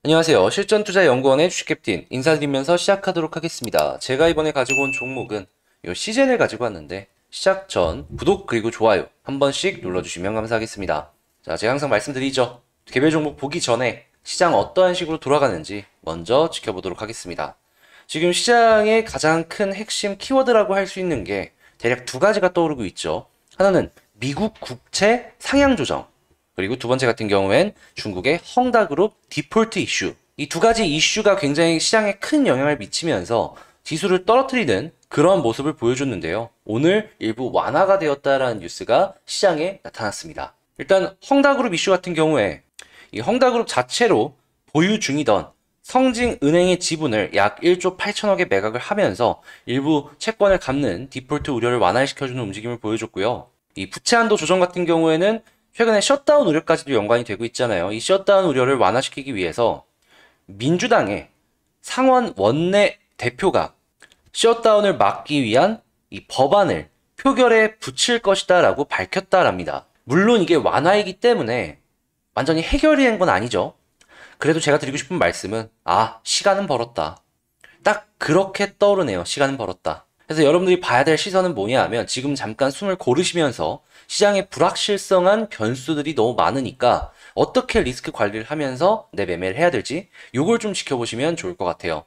안녕하세요. 실전투자연구원의 주식캡틴 인사드리면서 시작하도록 하겠습니다. 제가 이번에 가지고 온 종목은 요 시젠을 가지고 왔는데 시작 전 구독 그리고 좋아요 한 번씩 눌러주시면 감사하겠습니다. 자, 제가 항상 말씀드리죠. 개별 종목 보기 전에 시장 어떠한 식으로 돌아가는지 먼저 지켜보도록 하겠습니다. 지금 시장의 가장 큰 핵심 키워드라고 할 수 있는 게 대략 두 가지가 떠오르고 있죠. 하나는 미국 국채 상향 조정, 그리고 두 번째 같은 경우엔 중국의 헝다그룹 디폴트 이슈. 이 두 가지 이슈가 굉장히 시장에 큰 영향을 미치면서 지수를 떨어뜨리는 그런 모습을 보여줬는데요. 오늘 일부 완화가 되었다라는 뉴스가 시장에 나타났습니다. 일단 헝다그룹 이슈 같은 경우에 이 헝다그룹 자체로 보유 중이던 성징은행의 지분을 약 1조 8천억에 매각을 하면서 일부 채권을 갚는 디폴트 우려를 완화시켜주는 움직임을 보여줬고요. 이 부채 한도 조정 같은 경우에는 최근에 셧다운 우려까지도 연관이 되고 있잖아요. 이 셧다운 우려를 완화시키기 위해서 민주당의 상원 원내 대표가 셧다운을 막기 위한 이 법안을 표결에 붙일 것이다 라고 밝혔다랍니다. 물론 이게 완화이기 때문에 완전히 해결이 된 건 아니죠. 그래도 제가 드리고 싶은 말씀은 시간은 벌었다. 딱 그렇게 떠오르네요. 시간은 벌었다. 그래서 여러분들이 봐야 될 시선은 뭐냐 하면 지금 잠깐 숨을 고르시면서 시장의 불확실성한 변수들이 너무 많으니까 어떻게 리스크 관리를 하면서 내 매매를 해야 될지 요걸 좀 지켜보시면 좋을 것 같아요.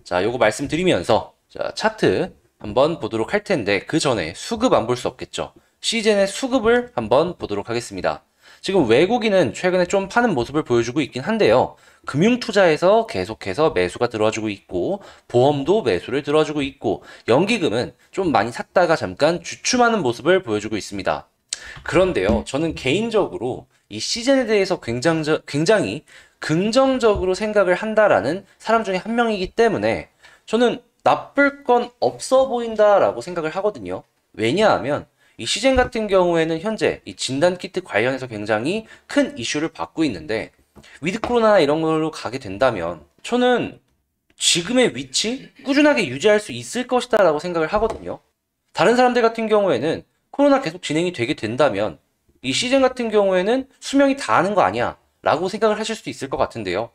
자, 요거 말씀드리면서 자, 차트 한번 보도록 할 텐데 그 전에 수급 안 볼 수 없겠죠. 시젠의 수급을 한번 보도록 하겠습니다. 지금 외국인은 최근에 좀 파는 모습을 보여주고 있긴 한데요. 금융투자에서 계속해서 매수가 들어와주고 있고 보험도 매수를 들어와주고 있고 연기금은 좀 많이 샀다가 잠깐 주춤하는 모습을 보여주고 있습니다. 그런데요, 저는 개인적으로 이 시즌에 대해서 굉장히 긍정적으로 생각을 한다라는 사람 중에 한 명이기 때문에 저는 나쁠 건 없어 보인다라고 생각을 하거든요. 왜냐하면 이 시즌 같은 경우에는 현재 이 진단키트 관련해서 굉장히 큰 이슈를 받고 있는데 위드 코로나 이런 걸로 가게 된다면 저는 지금의 위치 꾸준하게 유지할 수 있을 것이다 라고 생각을 하거든요. 다른 사람들 같은 경우에는 코로나 계속 진행이 되게 된다면 이 시즌 같은 경우에는 수명이 다하는 거 아니야 라고 생각을 하실 수도 있을 것 같은데요.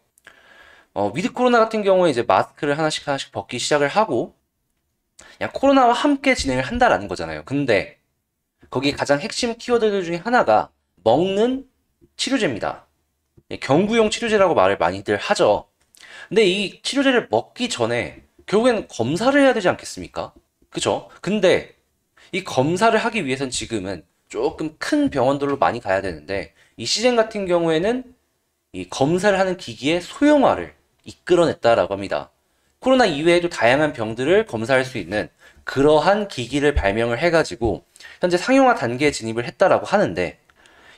위드 코로나 같은 경우에 이제 마스크를 하나씩 벗기 시작을 하고 그냥 코로나와 함께 진행을 한다라는 거잖아요. 근데 거기 가장 핵심 키워드들 중에 하나가 먹는 치료제입니다. 경구용 치료제라고 말을 많이들 하죠. 근데 이 치료제를 먹기 전에 결국엔 검사를 해야 되지 않겠습니까? 그죠? 근데 이 검사를 하기 위해선 지금은 조금 큰 병원들로 많이 가야 되는데 이 시젠 같은 경우에는 이 검사를 하는 기기의 소형화를 이끌어냈다라고 합니다. 코로나 이외에도 다양한 병들을 검사할 수 있는 그러한 기기를 발명을 해가지고 현재 상용화 단계에 진입을 했다라고 하는데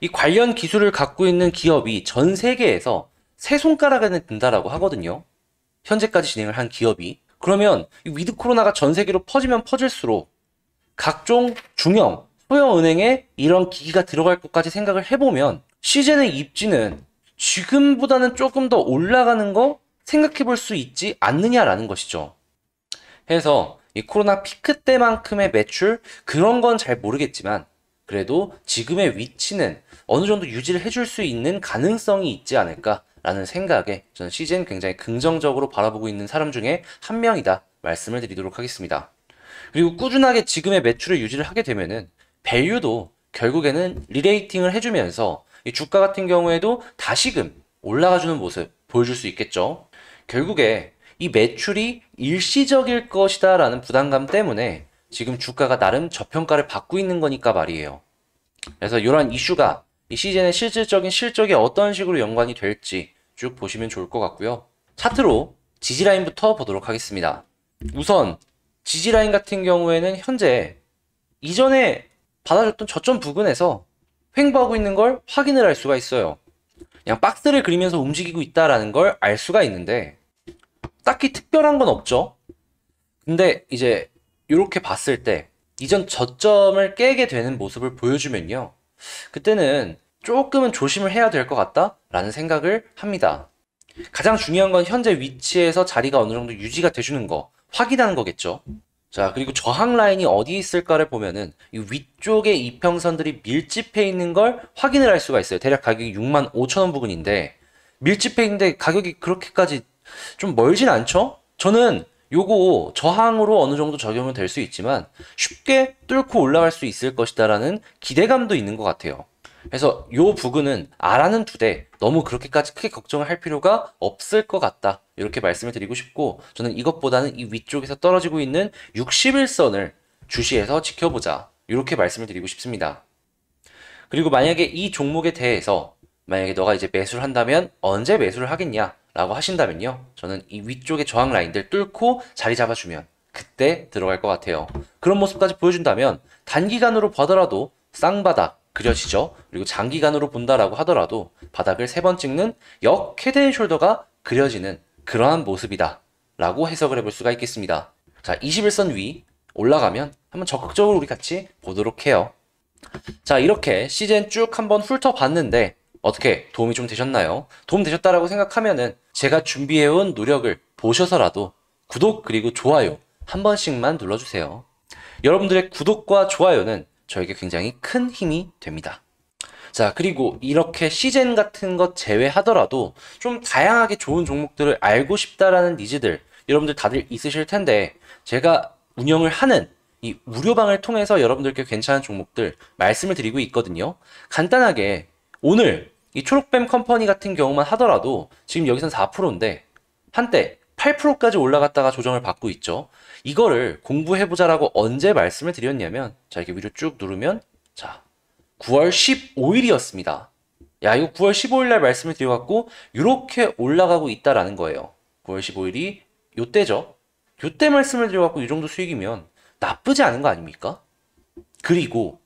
이 관련 기술을 갖고 있는 기업이 전 세계에서 세 손가락에 든다라고 하거든요. 현재까지 진행을 한 기업이. 그러면 이 위드 코로나가 전 세계로 퍼지면 퍼질수록 각종 중형, 소형 은행에 이런 기기가 들어갈 것까지 생각을 해보면 시즌의 입지는 지금보다는 조금 더 올라가는 거 생각해 볼 수 있지 않느냐라는 것이죠. 해서 이 코로나 피크 때만큼의 매출 그런 건 잘 모르겠지만 그래도 지금의 위치는 어느 정도 유지를 해줄 수 있는 가능성이 있지 않을까라는 생각에 저는 시즌 굉장히 긍정적으로 바라보고 있는 사람 중에 한 명이다 말씀을 드리도록 하겠습니다. 그리고 꾸준하게 지금의 매출을 유지를 하게 되면은 밸류도 결국에는 리레이팅을 해주면서 이 주가 같은 경우에도 다시금 올라가주는 모습 보여줄 수 있겠죠. 결국에 이 매출이 일시적일 것이다 라는 부담감 때문에 지금 주가가 나름 저평가를 받고 있는 거니까 말이에요. 그래서 이러한 이슈가 이 시즌의 실질적인 실적에 어떤 식으로 연관이 될지 쭉 보시면 좋을 것 같고요. 차트로 지지라인부터 보도록 하겠습니다. 우선 지지라인 같은 경우에는 현재 이전에 받아줬던 저점 부근에서 횡보하고 있는 걸 확인을 할 수가 있어요. 그냥 박스를 그리면서 움직이고 있다라는 걸 알 수가 있는데 딱히 특별한 건 없죠. 근데 이제 이렇게 봤을 때 이전 저점을 깨게 되는 모습을 보여주면요. 그때는 조금은 조심을 해야 될 것 같다라는 생각을 합니다. 가장 중요한 건 현재 위치에서 자리가 어느 정도 유지가 돼주는 거 확인하는 거겠죠. 자, 그리고 저항 라인이 어디 있을까를 보면은 이 위쪽에 이평선들이 밀집해 있는 걸 확인을 할 수가 있어요. 대략 가격이 65,000원 부근인데 밀집해있는데 가격이 그렇게까지 좀 멀진 않죠? 저는 요거 저항으로 어느 정도 적용은 될 수 있지만 쉽게 뚫고 올라갈 수 있을 것이다라는 기대감도 있는 것 같아요. 그래서 요 부근은 R하는 두 대 너무 그렇게까지 크게 걱정을 할 필요가 없을 것 같다. 이렇게 말씀을 드리고 싶고 저는 이것보다는 이 위쪽에서 떨어지고 있는 61선을 주시해서 지켜보자. 이렇게 말씀을 드리고 싶습니다. 그리고 만약에 이 종목에 대해서 만약에 너가 이제 매수를 한다면 언제 매수를 하겠냐 라고 하신다면요. 저는 이 위쪽의 저항 라인들 뚫고 자리 잡아주면 그때 들어갈 것 같아요. 그런 모습까지 보여준다면 단기간으로 보더라도 쌍바닥 그려지죠. 그리고 장기간으로 본다라고 하더라도 바닥을 3번 찍는 역 헤드앤숄더가 그려지는 그러한 모습이다 라고 해석을 해볼 수가 있겠습니다. 자, 21선 위 올라가면 한번 적극적으로 우리 같이 보도록 해요. 자, 이렇게 시즌 쭉 한번 훑어봤는데 어떻게 도움이 좀 되셨나요? 도움 되셨다라고 생각하면은 제가 준비해온 노력을 보셔서라도 구독 그리고 좋아요 한 번씩만 눌러주세요. 여러분들의 구독과 좋아요는 저에게 굉장히 큰 힘이 됩니다. 자, 그리고 이렇게 시즌 같은 것 제외하더라도 좀 다양하게 좋은 종목들을 알고 싶다라는 니즈들 여러분들 다들 있으실 텐데 제가 운영을 하는 이 무료방을 통해서 여러분들께 괜찮은 종목들 말씀을 드리고 있거든요. 간단하게 오늘 이 초록뱀 컴퍼니 같은 경우만 하더라도 지금 여기선 4%인데 한때 8%까지 올라갔다가 조정을 받고 있죠. 이거를 공부해보자라고 언제 말씀을 드렸냐면 자, 이렇게 위로 쭉 누르면 자 9월 15일이었습니다. 야, 이거 9월 15일 날 말씀을 드려갖고 이렇게 올라가고 있다라는 거예요. 9월 15일이 요때죠. 요때 말씀을 드려갖고 이 정도 수익이면 나쁘지 않은 거 아닙니까? 그리고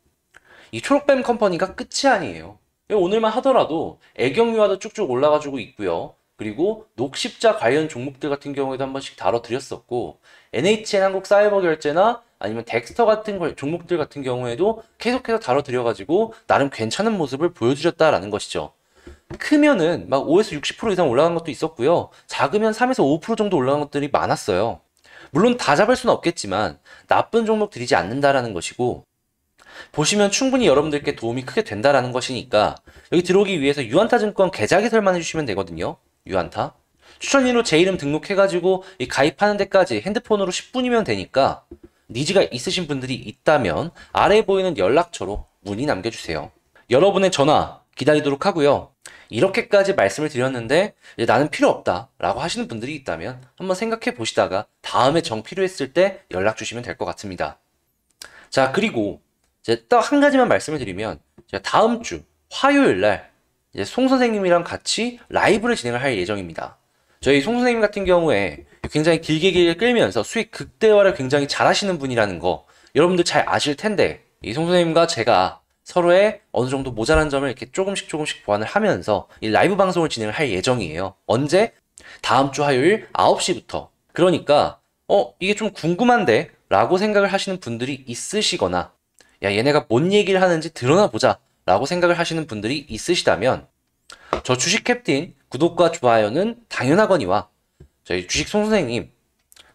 이 초록뱀 컴퍼니가 끝이 아니에요. 오늘만 하더라도 애경유화도 쭉쭉 올라가지고 있고요. 그리고 녹십자 관련 종목들 같은 경우에도 한 번씩 다뤄드렸었고 NHN 한국사이버결제나 아니면 덱스터 같은 종목들 같은 경우에도 계속해서 다뤄드려가지고 나름 괜찮은 모습을 보여주셨다라는 것이죠. 크면은 막 5에서 60% 이상 올라간 것도 있었고요. 작으면 3에서 5% 정도 올라간 것들이 많았어요. 물론 다 잡을 수는 없겠지만 나쁜 종목 들이지 않는다라는 것이고 보시면 충분히 여러분들께 도움이 크게 된다라는 것이니까 여기 들어오기 위해서 유한타증권 계좌 개설만 해주시면 되거든요. 유한타 추천인으로 제 이름 등록해가지고 이 가입하는 데까지 핸드폰으로 10분이면 되니까 니즈가 있으신 분들이 있다면 아래에 보이는 연락처로 문의 남겨주세요. 여러분의 전화 기다리도록 하고요. 이렇게까지 말씀을 드렸는데 나는 필요 없다 라고 하시는 분들이 있다면 한번 생각해 보시다가 다음에 정 필요했을 때 연락 주시면 될 것 같습니다. 자, 그리고 이제 딱 한 가지만 말씀을 드리면 제가 다음 주 화요일 날 이제 송 선생님이랑 같이 라이브를 진행을 할 예정입니다. 저희 송 선생님 같은 경우에 굉장히 길게 끌면서 수익 극대화를 굉장히 잘하시는 분이라는 거 여러분들 잘 아실 텐데 이 송 선생님과 제가 서로의 어느 정도 모자란 점을 이렇게 조금씩 보완을 하면서 이 라이브 방송을 진행을 할 예정이에요. 언제? 다음 주 화요일 9시부터. 그러니까 이게 좀 궁금한데? 라고 생각을 하시는 분들이 있으시거나 야, 얘네가 뭔 얘기를 하는지 드러나 보자 라고 생각을 하시는 분들이 있으시다면 저 주식 캡틴 구독과 좋아요는 당연하거니와 저희 주식 송 선생님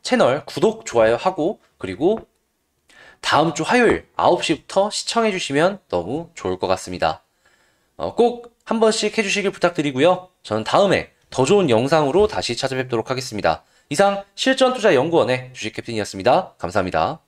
채널 구독, 좋아요 하고 그리고 다음 주 화요일 9시부터 시청해 주시면 너무 좋을 것 같습니다. 꼭 한 번씩 해주시길 부탁드리고요. 저는 다음에 더 좋은 영상으로 다시 찾아뵙도록 하겠습니다. 이상 실전투자연구원의 주식 캡틴이었습니다. 감사합니다.